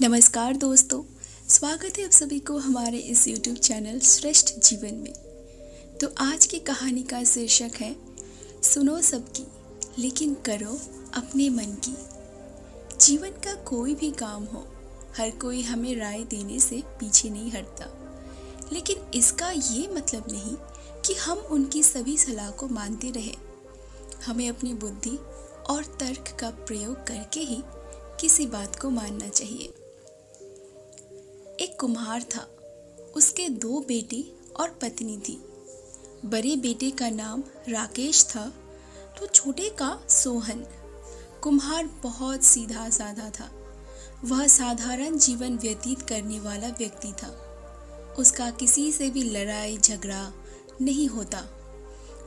नमस्कार दोस्तों, स्वागत है आप सभी को हमारे इस YouTube चैनल श्रेष्ठ जीवन में। तो आज की कहानी का शीर्षक है सुनो सबकी लेकिन करो अपने मन की। जीवन का कोई भी काम हो, हर कोई हमें राय देने से पीछे नहीं हटता, लेकिन इसका ये मतलब नहीं कि हम उनकी सभी सलाह को मानते रहे। हमें अपनी बुद्धि और तर्क का प्रयोग करके ही किसी बात को मानना चाहिए। एक कुम्हार था, उसके 2 बेटे और पत्नी थी। बड़े बेटे का नाम राकेश था तो छोटे का सोहन। कुम्हार बहुत सीधा साधा था। वह साधारण जीवन व्यतीत करने वाला व्यक्ति था। उसका किसी से भी लड़ाई झगड़ा नहीं होता।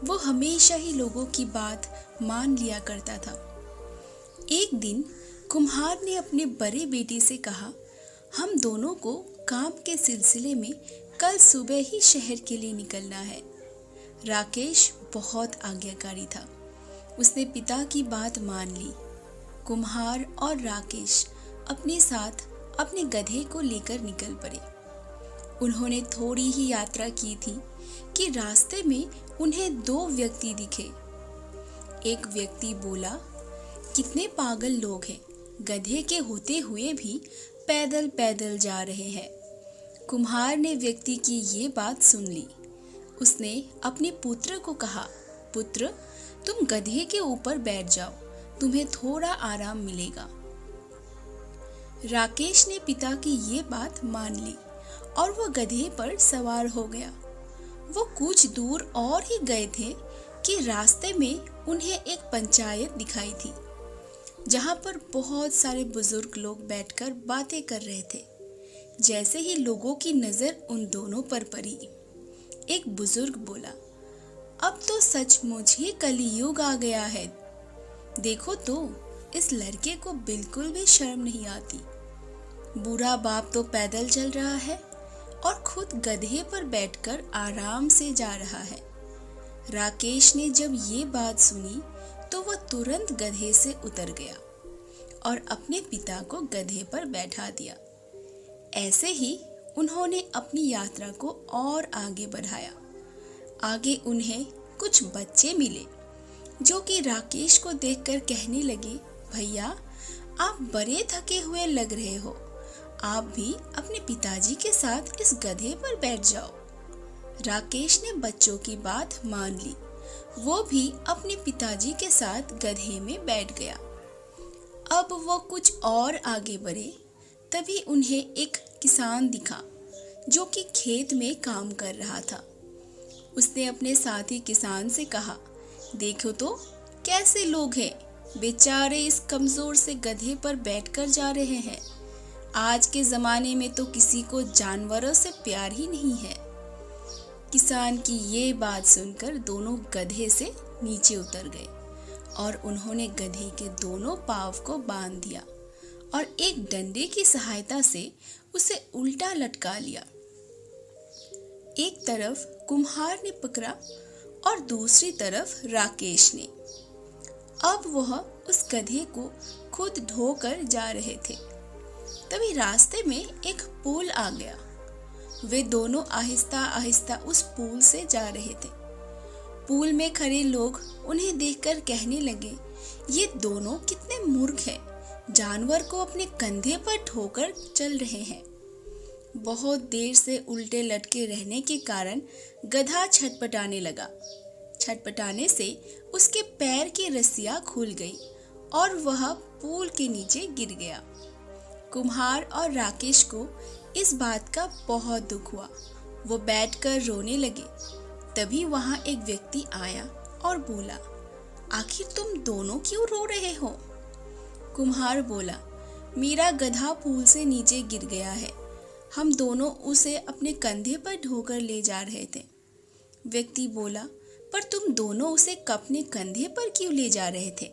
वो हमेशा ही लोगों की बात मान लिया करता था। एक दिन कुम्हार ने अपने बड़े बेटे से कहा, हम दोनों को काम के सिलसिले में कल सुबह ही शहर के लिए निकलना है। राकेश बहुत आज्ञाकारी था। उसने पिता की बात मान ली। कुम्हार और राकेश अपने साथ अपने गधे को लेकर निकल पड़े। उन्होंने थोड़ी ही यात्रा की थी कि रास्ते में उन्हें 2 व्यक्ति दिखे। एक व्यक्ति बोला, कितने पागल लोग हैं, गधे के होते हुए भी पैदल पैदल जा रहे हैं। कुम्हार ने व्यक्ति की ये बात सुन ली। उसने अपने पुत्र को कहा, पुत्र, तुम गधे के ऊपर बैठ जाओ, तुम्हें थोड़ा आराम मिलेगा। राकेश ने पिता की ये बात मान ली और वह गधे पर सवार हो गया। वो कुछ दूर और ही गए थे कि रास्ते में उन्हें एक पंचायत दिखाई थी, जहाँ पर बहुत सारे बुजुर्ग लोग बैठकर बातें कर रहे थे। जैसे ही लोगों की नजर उन दोनों पर पड़ी, एक बुजुर्ग बोला, अब तो सचमुच ही कलियुग आ गया है। देखो तो, इस लड़के को बिल्कुल भी शर्म नहीं आती। बूढ़ा बाप तो पैदल चल रहा है और खुद गधे पर बैठकर आराम से जा रहा है। राकेश ने जब ये बात सुनी तो वह तुरंत गधे से उतर गया और अपने पिता को गधे पर बैठा दिया। ऐसे ही उन्होंने अपनी यात्रा को और आगे बढ़ाया। आगे उन्हें कुछ बच्चे मिले जो कि राकेश को देखकर कहने लगे, भैया, आप बड़े थके हुए लग रहे हो, आप भी अपने पिताजी के साथ इस गधे पर बैठ जाओ। राकेश ने बच्चों की बात मान ली। वो भी अपने पिताजी के साथ गधे में बैठ गया। अब वो कुछ और आगे बढ़े, तभी उन्हें एक किसान दिखा जो कि खेत में काम कर रहा था। उसने अपने साथी किसान से कहा, देखो तो कैसे लोग हैं, बेचारे इस कमजोर से गधे पर बैठकर जा रहे हैं। आज के जमाने में तो किसी को जानवरों से प्यार ही नहीं है। किसान की ये बात सुनकर दोनों गधे से नीचे उतर गए और उन्होंने गधे के दोनों पांव को बांध दिया और एक डंडे की सहायता से उसे उल्टा लटका लिया। एक तरफ कुम्हार ने पकड़ा और दूसरी तरफ राकेश ने। अब वह उस गधे को खुद ढोकर जा रहे थे। तभी रास्ते में एक पुल आ गया। वे दोनों आहिस्ता आहिस्ता उस पुल से जा रहे थे। पुल में खड़े लोग उन्हें देखकर कहने लगे, ये दोनों कितने मूर्ख हैं, जानवर को अपने कंधे पर ठोकर चल रहे हैं। बहुत देर से उल्टे लटके रहने के कारण गधा छटपटाने लगा। छटपटाने से उसके पैर की रस्सियां खुल गई और वह पुल के नीचे गिर गया। कुम्हार और राकेश को इस बात का बहुत दुख हुआ। वो बैठकर रोने लगे। तभी वहां एक व्यक्ति आया और बोला, आखिर तुम दोनों क्यों रो रहे हो? कुम्हार बोला, मेरा गधा पुल से नीचे गिर गया है, हम दोनों उसे अपने कंधे पर ढोकर ले जा रहे थे। व्यक्ति बोला, पर तुम दोनों उसे अपने कंधे पर क्यों ले जा रहे थे?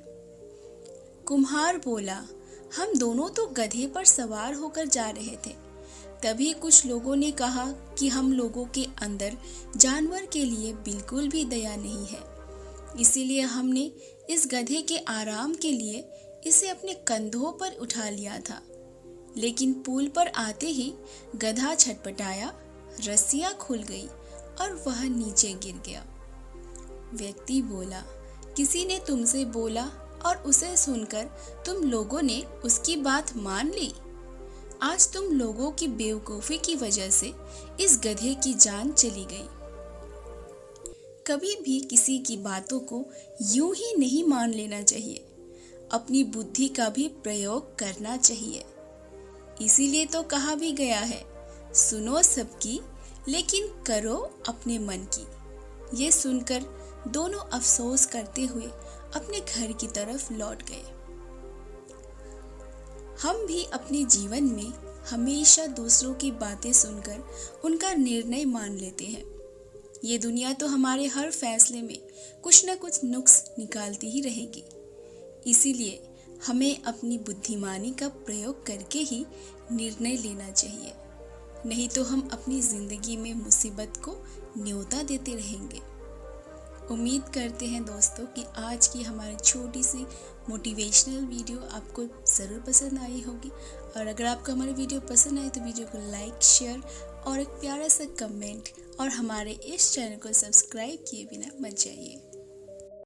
कुम्हार बोला, हम दोनों तो गधे पर सवार होकर जा रहे थे। तभी कुछ लोगों ने कहा कि हम लोगों के अंदर जानवर के लिए बिल्कुल भी दया नहीं है, इसीलिए हमने इस गधे के आराम के लिए इसे अपने कंधों पर उठा लिया था। लेकिन पुल पर आते ही गधा छटपटाया, रस्सियां खुल गई और वह नीचे गिर गया। व्यक्ति बोला, किसी ने तुमसे बोला और उसे सुनकर तुम लोगों ने उसकी बात मान ली। आज तुम लोगों की बेवकूफ़ी की वजह से इस गधे की जान चली गई। कभी भी किसी की बातों को यूं ही नहीं मान लेना चाहिए, अपनी बुद्धि का भी प्रयोग करना चाहिए। इसीलिए तो कहा भी गया है, सुनो सबकी लेकिन करो अपने मन की। ये सुनकर दोनों अफसोस करते हुए अपने घर की तरफ लौट गए। हम भी अपने जीवन में हमेशा दूसरों की बातें सुनकर उनका निर्णय मान लेते हैं। ये दुनिया तो हमारे हर फैसले में कुछ न कुछ नुक्स निकालती ही रहेगी। इसीलिए हमें अपनी बुद्धिमानी का प्रयोग करके ही निर्णय लेना चाहिए, नहीं तो हम अपनी ज़िंदगी में मुसीबत को न्योता देते रहेंगे। उम्मीद करते हैं दोस्तों कि आज की हमारी छोटी सी मोटिवेशनल वीडियो आपको ज़रूर पसंद आई होगी। और अगर आपको हमारी वीडियो पसंद आए तो वीडियो को लाइक, शेयर और एक प्यारा सा कमेंट और हमारे इस चैनल को सब्सक्राइब किए बिना मत जाइए।